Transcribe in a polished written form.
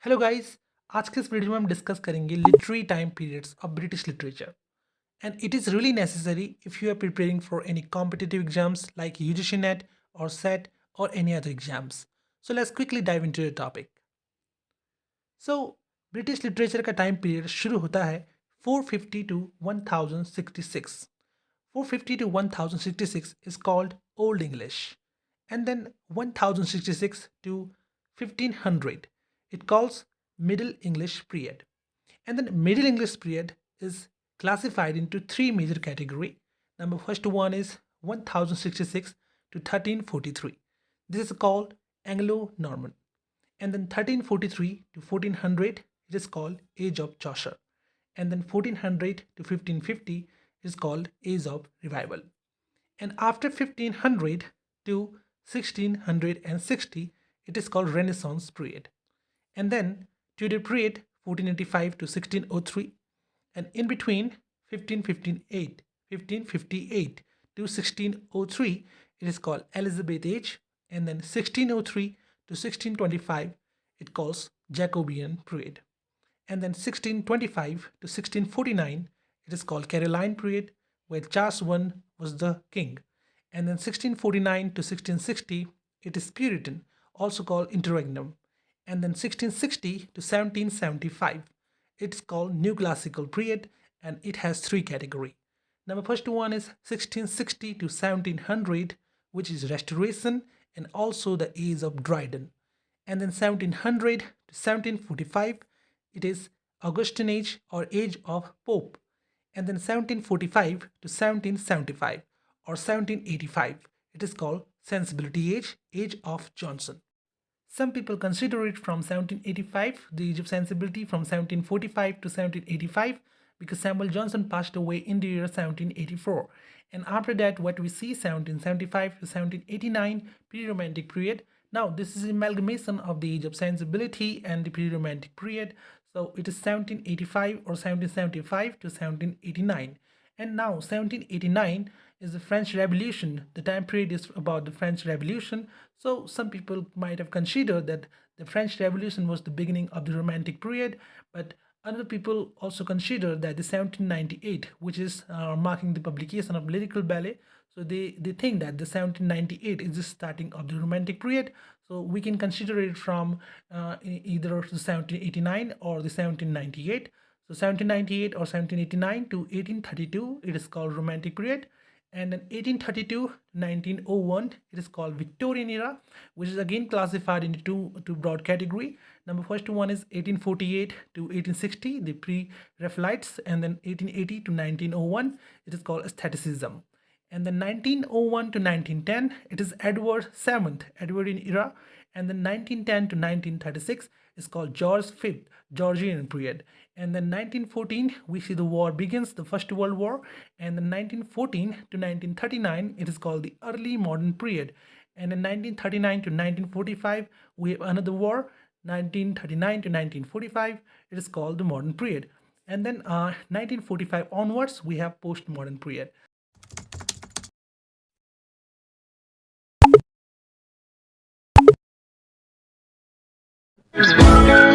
Hello guys. आज के इस वीडियो में हम डिस्कस करेंगे literary time periods of British literature and it is really necessary if you are preparing for any competitive exams like UGC NET or SET or any other exams. So let's quickly dive into the topic. So British literature का time period शुरू होता है 450 to 1066. 450 to 1066 is called Old English, and then 1066 to 1500 it calls Middle English period. And then Middle English period is classified into three major categories. Number first one is 1066 to 1343. This is called Anglo-Norman. And then 1343 to 1400 it is called Age of Chaucer. And then 1400 to 1550 is called Age of Revival. And after 1500 to 1660 it is called Renaissance period. And then Tudor period 1485 to 1603, and in between 1558 to 1603 it is called Elizabeth age, and then 1603 to 1625 it calls Jacobean period, and then 1625 to 1649 it is called Caroline period, where Charles I was the king, and then 1649 to 1660 it is Puritan, also called interregnum, and then 1660 to 1775 it's called New Classical period, and it has three categories. Number first one is 1660 to 1700, which is Restoration and also the age of Dryden. And then 1700 to 1745 it is Augustan age or age of Pope. And then 1745 to 1775 or 1785 it is called Sensibility age, age of Johnson. Some people consider it from 1785, the age of sensibility, from 1745 to 1785, because Samuel Johnson passed away in the year 1784. And after that, what we see 1775 to 1789, pre-romantic period. Now, this is amalgamation of the age of sensibility and the pre-romantic period. So it is 1785 or 1775 to 1789. And now 1789 is the French Revolution. The time period is about the French Revolution. So some people might have considered that the French Revolution was the beginning of the Romantic period, but other people also consider that the 1798, which is marking the publication of lyrical ballet, so they think that the 1798 is the starting of the Romantic period. So we can consider it from either the 1789 or the 1798. So 1798 or 1789 to 1832 it is called Romantic period, and then 1832 to 1901 it is called Victorian era, which is again classified into two broad category. Number first one is 1848 to 1860, the pre-Raphaelites, and then 1880 to 1901 it is called aestheticism. And then 1901 to 1910 it is Edward VII, Edwardian era, and then 1910 to 1936 is called George V, Georgian period. And then 1914 we see the war begins, the First World War, and then 1914 to 1939 it is called the early modern period. And in 1939 to 1945 we have another war, 1939 to 1945 it is called the modern period. And then 1945 onwards we have postmodern period. There's one girl